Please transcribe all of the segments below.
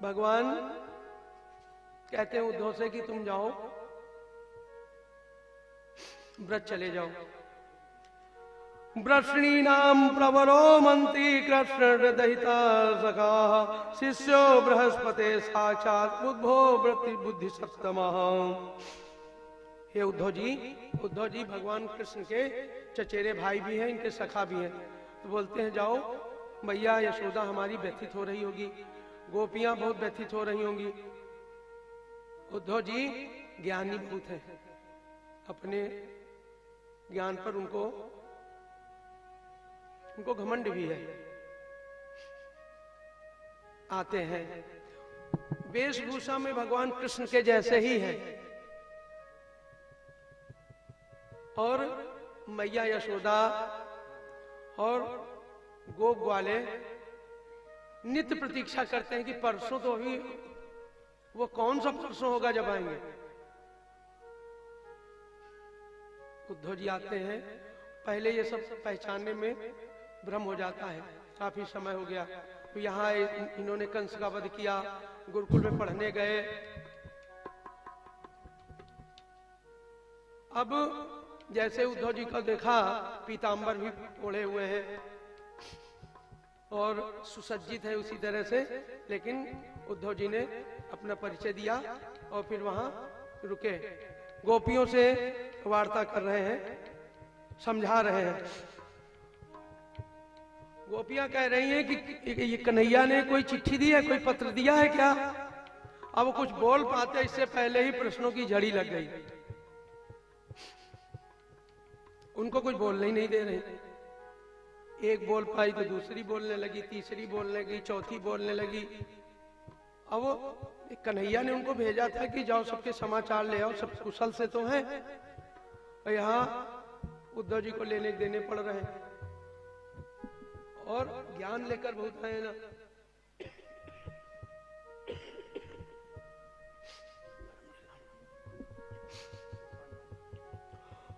भगवान कहते हैं उद्धव से कि तुम जाओ व्रत चले जाओ। वृष्णी नाम प्रवरो मंत्री कृष्ण दहिता सखा शिष्यो बृहस्पति साक्षात उद्भो वृत्ति बुद्धि सप्तम। हे उद्धव जी भगवान कृष्ण के चचेरे भाई भी हैं, इनके सखा भी हैं। तो बोलते हैं जाओ, मैया यशोदा हमारी व्यथित हो रही होगी, गोपियां बहुत व्यथित हो रही होंगी। उद्धव जी ज्ञानी बहुत हैं, अपने ज्ञान पर उनको घमंड भी है। आते हैं, वेशभूषा में भगवान कृष्ण के जैसे ही है और मैया यशोदा और गोप वाले नित्य प्रतीक्षा करते हैं कि परसों तो अभी, वो कौन सा परसों होगा जब आएंगे। उद्धव जी आते हैं, पहले ये सब पहचानने में भ्रम हो जाता है, काफी समय हो गया। तो यहाँ इन्होंने कंस का वध किया, गुरुकुल में पढ़ने गए। अब जैसे उद्धव जी को देखा, पीतांबर भी ओढ़े हुए हैं और सुसज्जित है उसी तरह से, लेकिन उद्धव जी ने अपना परिचय दिया और फिर वहां रुके। गोपियों से वार्ता कर रहे हैं, समझा रहे हैं। गोपियां कह रही हैं कि ये कन्हैया ने कोई चिट्ठी दी है, कोई पत्र दिया है क्या? अब कुछ बोल पाते इससे पहले ही प्रश्नों की झड़ी लग गई। उनको कुछ बोलने ही नहीं दे रहे। एक बोल पाई तो दूसरी बोलने लगी, तीसरी बोलने लगी, चौथी बोलने लगी। अब कन्हैया ने उनको भेजा था कि जाओ सबके समाचार ले आओ, सब कुशल से तो हैं। और यहाँ उद्धव जी को लेने देने पड़ रहे हैं और ज्ञान लेकर बहुत है ना।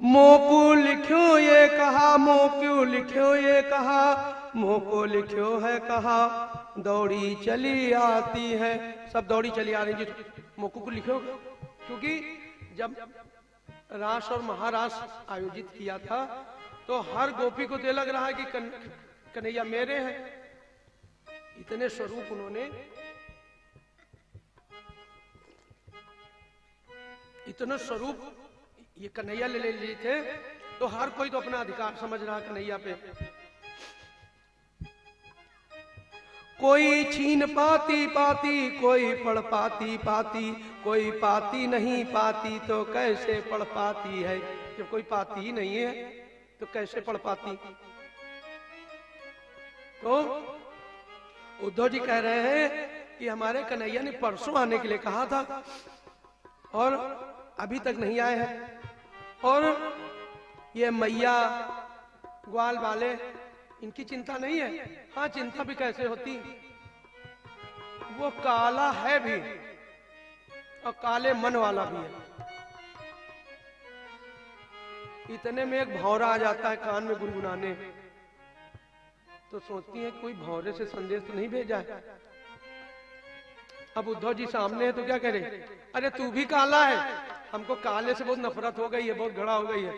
मोकू लिख्यो ये कहा, मोक्यू लिख्यो ये कहा, मोको लिख्यो है कहा, दौड़ी चली आती है। सब दौड़ी चली आ रही जी। मोकू को लिखो, क्योंकि जब रास और महारास आयोजित किया था तो हर गोपी को तो लग रहा है कि कन्हैया मेरे हैं। इतने स्वरूप उन्होंने, इतने स्वरूप ये कन्हैया ले लिए थे, तो हर कोई तो अपना अधिकार समझ रहा कन्हैया पे। कोई छीन पाती पाती, कोई पढ़ पाती पाती, कोई पाती नहीं पाती तो कैसे पढ़ पाती है। जब कोई पाती ही नहीं है तो कैसे पढ़ पाती। तो उद्धव जी कह रहे हैं कि हमारे कन्हैया ने परसों आने के लिए कहा था और अभी तक नहीं आए हैं। और ये मैया ग्वाल वाले, इनकी चिंता नहीं है। हाँ, चिंता भी कैसे होती, वो काला है भी और काले मन वाला भी है। इतने में एक भौरा आ जाता है कान में गुनगुनाने, तो सोचती है कोई भौरे से संदेश तो नहीं भेजा है। अब उद्धव जी सामने है तो क्या करे, अरे तू भी काला है। हमको काले से बहुत नफरत हो गई है, बहुत घड़ा हो गई है।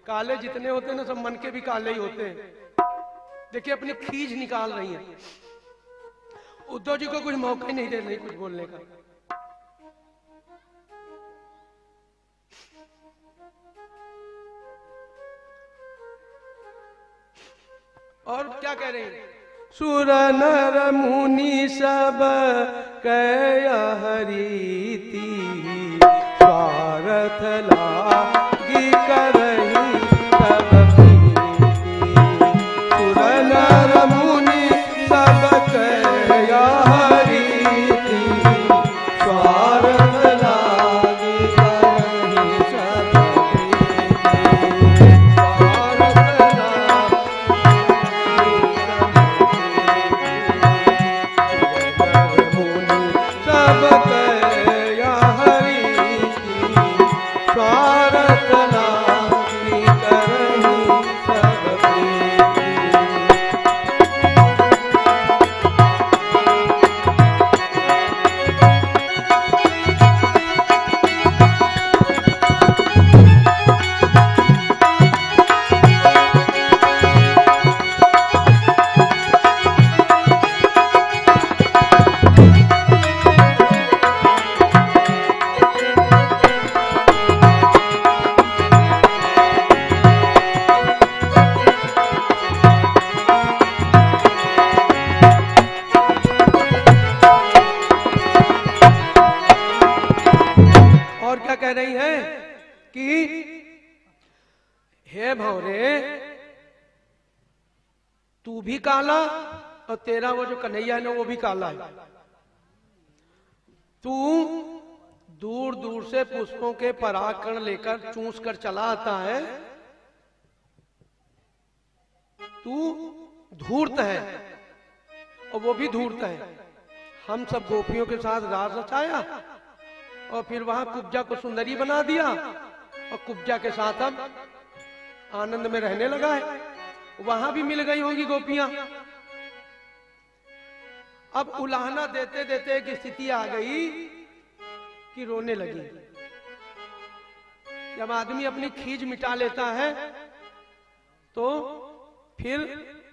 काले जितने होते हैं ना, सब मन के भी काले ही होते हैं। देखिए अपनी खींच निकाल रही है। उद्धव जी को कुछ मौका ही नहीं दे रही कुछ बोलने का। और क्या कह रहे हैं, सुर नर मुनि सब कहरीति, स्वार्थ लागी करही सब प्रीति। सुर नर मुनि सब कहरीति, स्वार्थ लागी करही सब प्रीति। स्वार्थ रही हैं कि हे भौरे, तू भी काला और तेरा वो जो कन्हैया है ना वो भी काला है। तू दूर दूर से पुष्पों के परागकण लेकर चूस कर चला आता है, तू धूर्त है और वो भी धूर्त है। हम सब गोपियों के साथ रास रचाया और फिर वहां कुब्जा को सुंदरी बना दिया और कुब्जा के साथ अब आनंद में रहने लगा है। वहां भी मिल गई होंगी गोपियां। अब उलाहना देते देते एक स्थिति आ गई कि रोने लगी। जब आदमी अपनी खीज मिटा लेता है तो फिर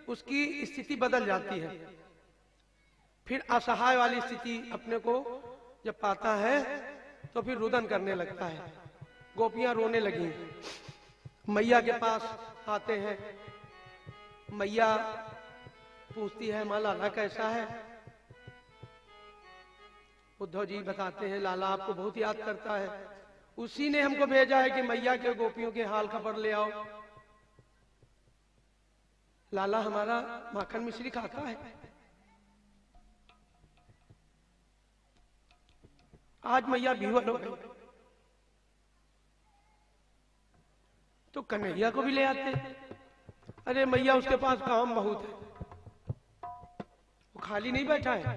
उसकी स्थिति बदल जाती है। फिर असहाय वाली स्थिति अपने को जब पाता है तो फिर रुदन करने लगता है। गोपियां रोने लगी, मैया के पास आते हैं। मैया पूछती है, माँ लाला कैसा है? उद्धव जी बताते हैं, लाला आपको बहुत याद करता है, उसी ने हमको भेजा है कि मैया के गोपियों के हाल खबर ले आओ। लाला हमारा माखन मिश्री खाता है। आज मैया विह्वल हो गई तो कन्हैया को भी ले आते। अरे मैया उसके पास काम बहुत है, वो खाली नहीं बैठा है,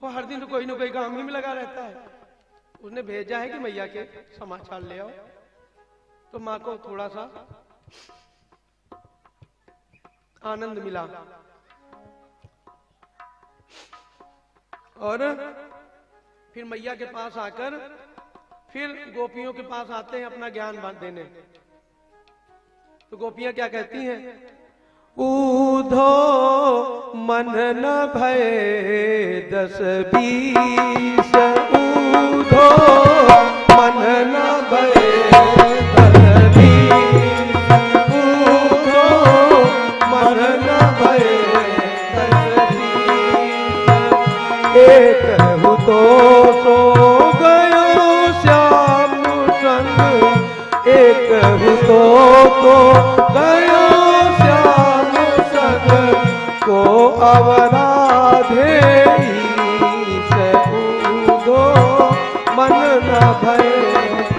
वो हर दिन कोई ना कोई काम ही में लगा रहता है। उसने भेजा है कि मैया के समाचार ले आओ। तो माँ को थोड़ा सा आनंद मिला और फिर मैया के पास आकर फिर गोपियों के पास आते हैं अपना ज्ञान बांट देने। तो गोपियां क्या कहती हैं? ऊधो मन न भय 10-20, ऊधो मन न भय 10-20, ऊधो मन न भय 10-20। एक तो सो गयो श्याम संग, एक तो गयो श्याम संग, को अवराधे से ऊधो मन न भय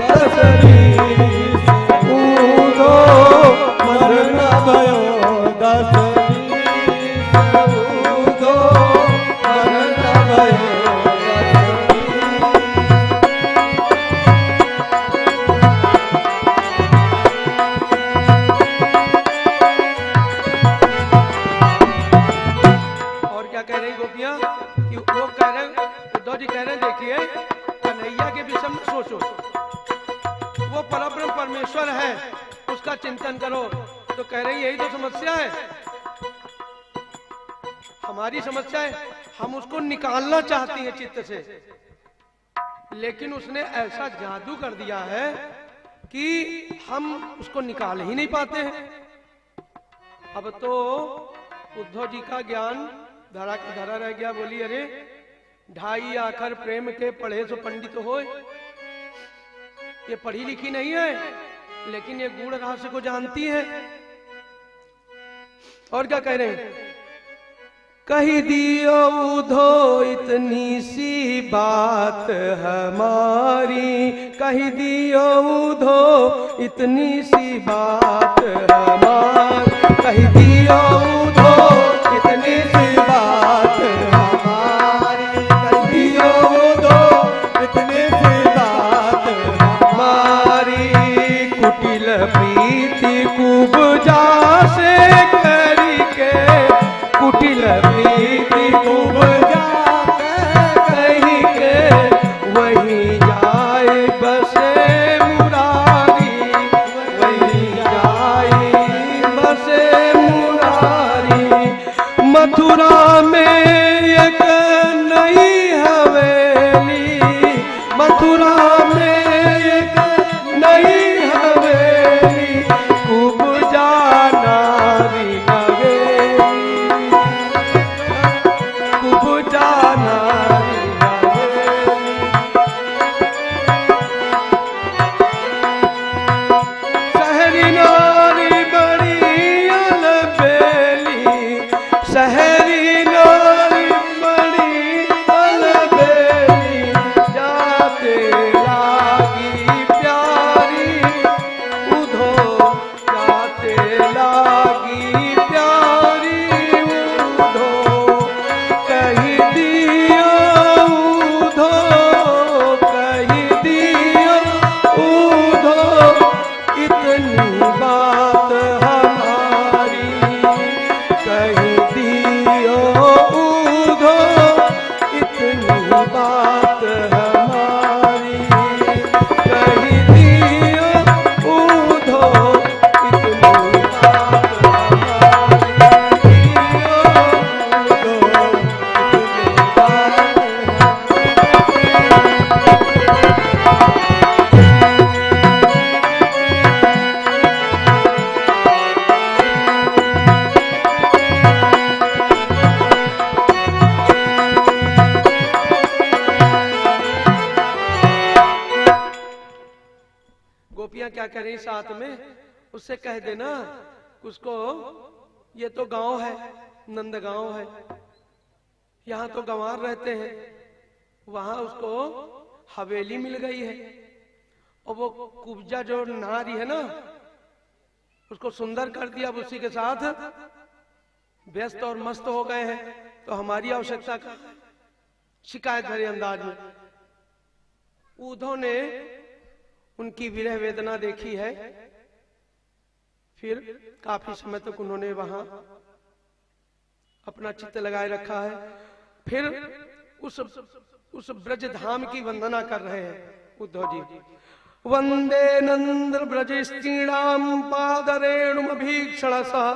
10-20, ऊधो मन न भयो 10-20, ऊधो मन न भयो 10-20। परमेश्वर है, उसका चिंतन करो। तो कह रही यही तो समस्या है, हमारी समस्या है। हम उसको निकालना चाहती हैं चित्त से, लेकिन उसने ऐसा जादू कर दिया है कि हम उसको निकाल ही नहीं पाते हैं। अब तो उद्धव जी का ज्ञान धरा का धरा रह गया। बोली, अरे 2.5 आखर प्रेम के पढ़े सो पंडित हो। ये पढ़ी लिखी नहीं है, लेकिन ये गूढ़ रहस्य को जानती है। और क्या कह रहे हैं? कही दियो उधो इतनी सी बात हमारी, कही दियो उधो इतनी सी बात हमारी, कही दियो उधो इतनी सी बात हमारी, कही दियो उधो इतनी सी बात हमारी। कुटिल प्रीति कुब्जा से करके, कुटिल प्रीति कुब्जा कही के, वही जाए बसे मुरारी, वही जाए बसे मुरारी। बेटियां क्या कर रही साथ में, उससे कह देना उसको, ये तो गांव है, नंदगांव है, यहाँ तो गंवार रहते हैं, वहां उसको हवेली मिल गई है, और वो कुब्जा जो नारी है ना, उसको सुंदर कर दिया, अब उसी के साथ व्यस्त और मस्त हो गए हैं, तो हमारी आवश्यकता का शिकायत भरे अंदाज में उद्धव ने उनकी विरह वेदना देखी है। फिर काफी समय तक उन्होंने वहां अपना चित्त लगाए रखा है। फिर उस ब्रज धाम की वंदना कर रहे हैं उद्धव जी। वंदे नंद ब्रज स्त्रीणाम पादरेणुमभीक्षण सह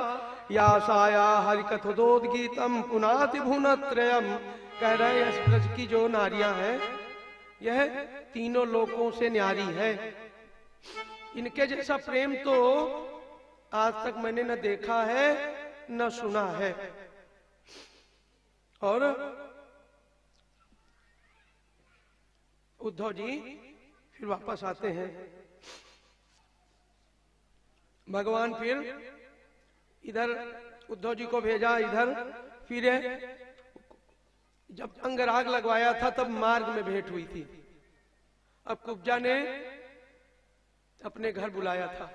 यासाया हरिकथोदगीतम पुनाति भुवनत्रयम्। कह रहे हैं इस ब्रज की जो नारियां हैं यह तीनों लोकों से न्यारी है, इनके जैसा प्रेम तो आज तक मैंने न देखा है न सुना है। और उद्धव जी फिर वापस आते हैं। भगवान फिर इधर उद्धव जी को भेजा इधर, फिर जब अंगराग लगवाया था तब मार्ग में भेंट हुई थी। अब कुब्जा ने अपने घर बुलाया था,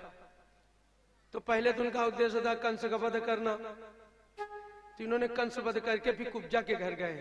तो पहले तो उनका उद्देश्य था कंस का वध करना, तो इन्होंने कंस वध करके फिर कुब्जा के घर गए।